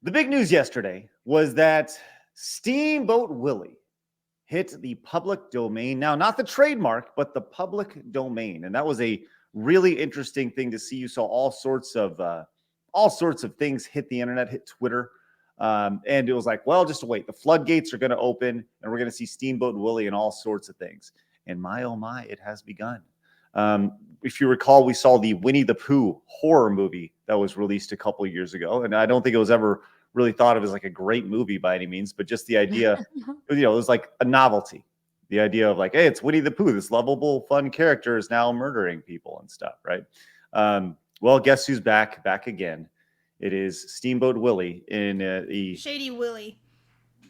The big news yesterday was that Steamboat Willie hit the public domain. Now, not the trademark, but the public domain. And that was a really interesting thing to see. You saw all sorts of things hit the internet, hit Twitter. And it was like, well, just wait. The floodgates are going to open and we're going to see Steamboat Willie and all sorts of things. And my, oh my, it has begun. If you recall, we saw the Winnie the Pooh horror movie that was released a couple of years ago. And I don't think it was ever really thought of as like a great movie by any means, but just the idea, it was like a novelty. The idea of like, hey, it's Winnie the Pooh. This lovable, fun character is now murdering people and stuff, right? Well, guess who's back again? It is Steamboat Willie in the... Shady Willie.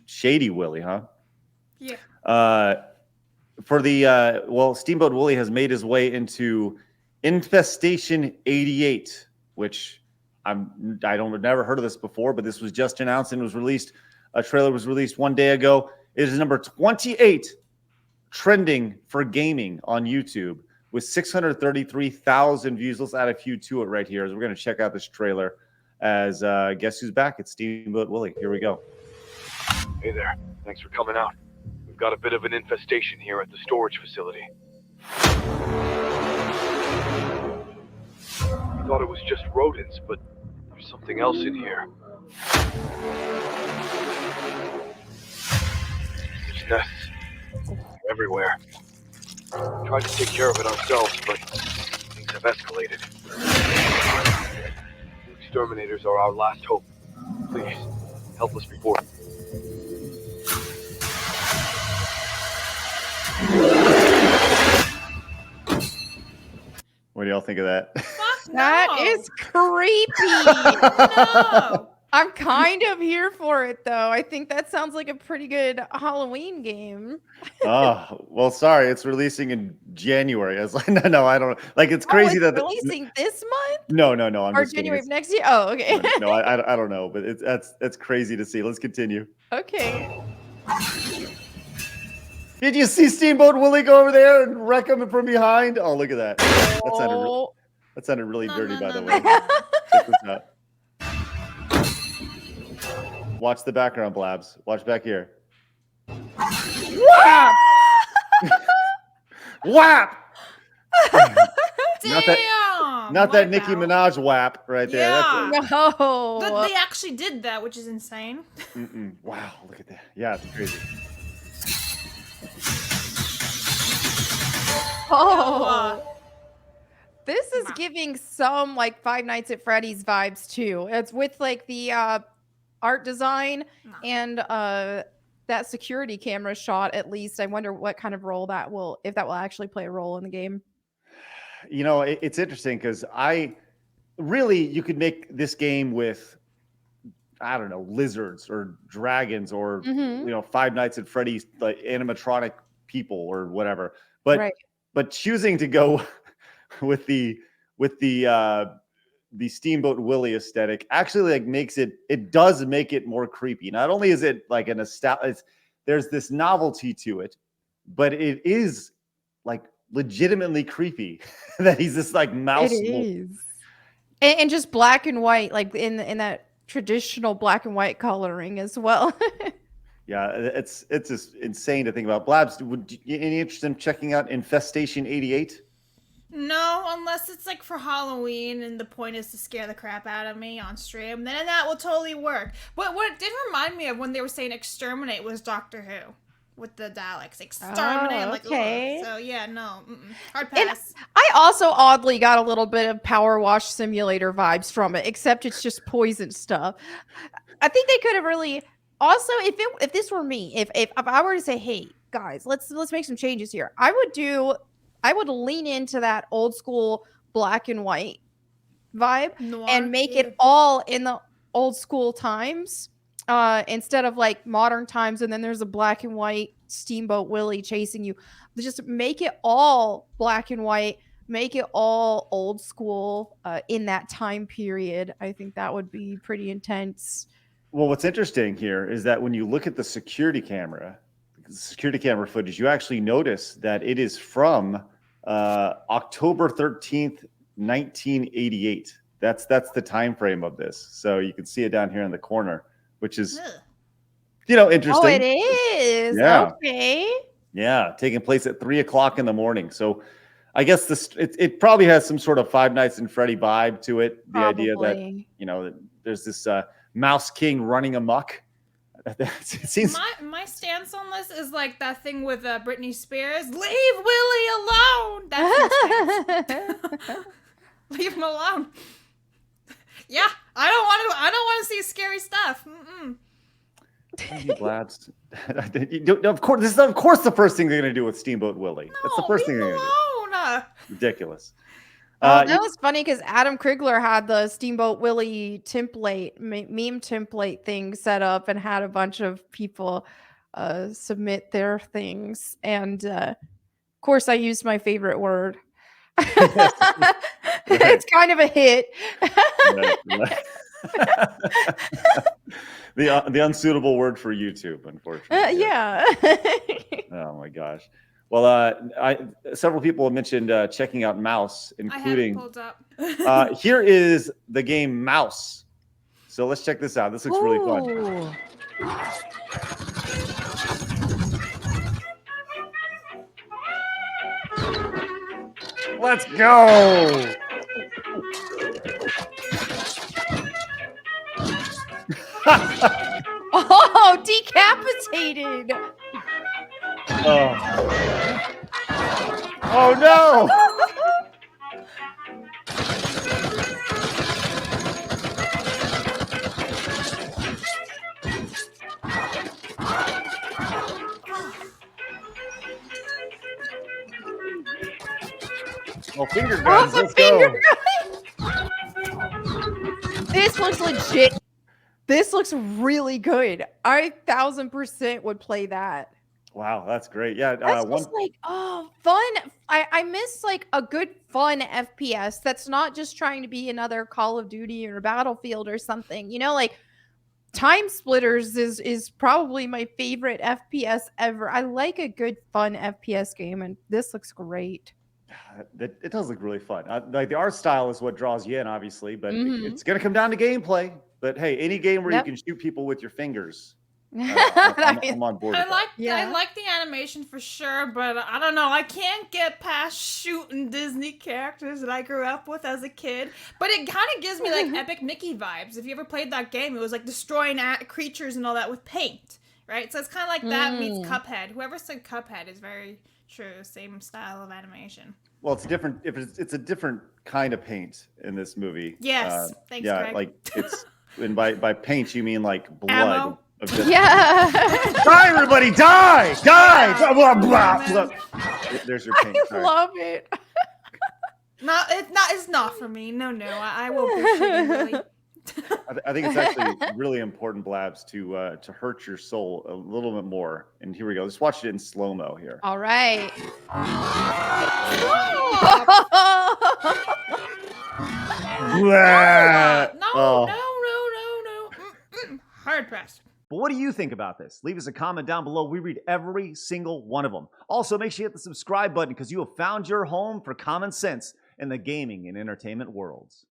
Shady Willie, huh? Yeah. Steamboat Willie has made his way into Infestation 88, which never heard of this before, but this was just announced and was released. A trailer was released one day ago. It is number 28 trending for gaming on YouTube with 633,000 views. Let's add a few to it right here as we're going to check out this trailer as guess who's back? It's Steamboat Willie. Here we go. Hey there. Thanks for coming out. We've got a bit of an infestation here at the storage facility. We thought it was just rodents, but there's something else in here. There's nests everywhere. We tried to take care of it ourselves, but things have escalated. The exterminators are our last hope. Please, help us report. What do y'all think of that? That is creepy. No. I'm kind of here for it, though. I think that sounds like a pretty good Halloween game. Oh, well, sorry. It's releasing in January. I was like, no, I don't. Like, it's crazy that releasing this month. No. I'm or just January of next year. Oh, okay. No, I don't know, but that's crazy to see. Let's continue. Okay. Did you see Steamboat Willie go over there and wreck him from behind? Oh, look at that. That sounded really dirty, by the way. Check this out. Watch the background, Blabs. Watch back here. Whap! Whap! Damn! Not that Nicki Minaj whap right there. Yeah. No. But they actually did that, which is insane. Wow, look at that. Yeah, it's crazy. Oh. This is giving some like Five Nights at Freddy's vibes too. It's with like the art design and that security camera shot. At least I wonder what kind of role if that will actually play a role in the game. You know, it's interesting because you could make this game with, I don't know, lizards or dragons or Five Nights at Freddy's like animatronic people or whatever. But choosing to go with the Steamboat Willie aesthetic actually like it does make it more creepy. Not only is it like there's this novelty to it, but it is like legitimately creepy that he's this like mouse. It is. And just black and white, like in that traditional black and white coloring as well. Yeah, it's just insane to think about. Blabs, any interest in checking out Infestation 88? No, unless it's like for Halloween and the point is to scare the crap out of me on stream, then that will totally work. But what it did remind me of when they were saying exterminate was Doctor Who with the Daleks. Exterminate. Oh, okay. So yeah, no. Hard pass. And I also oddly got a little bit of Power Wash Simulator vibes from it, except it's just poison stuff. I think they could have really also if this were me, if I were to say, hey guys, let's make some changes here, I would lean into that old school black and white vibe and make it all in the old school times instead of like modern times. And then there's a black and white Steamboat Willie chasing you. Just make it all black and white, make it all old school in that time period. I think that would be pretty intense. Well, what's interesting here is that when you look at the security camera footage, you actually notice that it is from October 13th, 1988. That's the time frame of this. So you can see it down here in the corner, which is, Ugh. interesting. Oh, it is. Yeah. Okay. Yeah, taking place at 3:00 in the morning. So I guess it probably has some sort of Five Nights and Freddy vibe to it. The idea that, Probably. that there's this Mouse King running amok. It seems My stance on this is like that thing with Britney Spears. Leave Willie alone. That's my stance. Leave him alone. Yeah, I don't want to see scary stuff. Mm-mm. Blabs. Of course, this is of course the first thing they're gonna do with Steamboat Willie. That's the first thing leave they're him gonna alone. do. Ridiculous. Oh, that was funny because Adam Krigler had the Steamboat Willie template, meme template thing set up and had a bunch of people submit their things. And of course, I used my favorite word. It's kind of a hit. The unsuitable word for YouTube, unfortunately. Yeah. Oh my gosh. Well, several people have mentioned checking out Mouse, including. I have it pulled up. Here is the game Mouse. So let's check this out. This looks really fun. Ooh. Let's go. Oh, decapitated. Oh no. Oh, finger guns. Let's go. This looks legit. This looks really good. I 1000% would play that. Wow, that's great. Yeah, That's just like, oh, fun. I miss like a good fun FPS that's not just trying to be another Call of Duty or Battlefield or something. Like Time Splitters is probably my favorite FPS ever. I like a good fun FPS game, and this looks great. It does look really fun. Like the art style is what draws you in, obviously, but Mhm. it's going to come down to gameplay. But hey, any game where Yep. you can shoot people with your fingers, I'm Nice. on board. I with like Yeah. I like the animation for sure, but I don't know. I can't get past shooting Disney characters that I grew up with as a kid. But it kind of gives me like Epic Mickey vibes. If you ever played that game, it was like destroying creatures and all that with paint, right? So it's kind of like that meets Cuphead. Whoever said Cuphead is very true. Same style of animation. Well, it's different. If it's a different kind of paint in this movie. Yes. Thanks, yeah, Greg. like it's and by paint you mean like blood. Ammo. Of just, Yeah. Die, everybody! Die! Die! Yeah. Blah, blah, Yeah, blah. man. There's your paint. I Sorry. love it. It's not for me. No. I will be shooting really. I think it's actually really important, Blabs, to hurt your soul a little bit more. And here we go. Let's watch it in slow-mo here. All right. Blah. No. Oh. Hard pass. But what do you think about this? Leave us a comment down below. We read every single one of them. Also, make sure you hit the subscribe button because you have found your home for common sense in the gaming and entertainment worlds.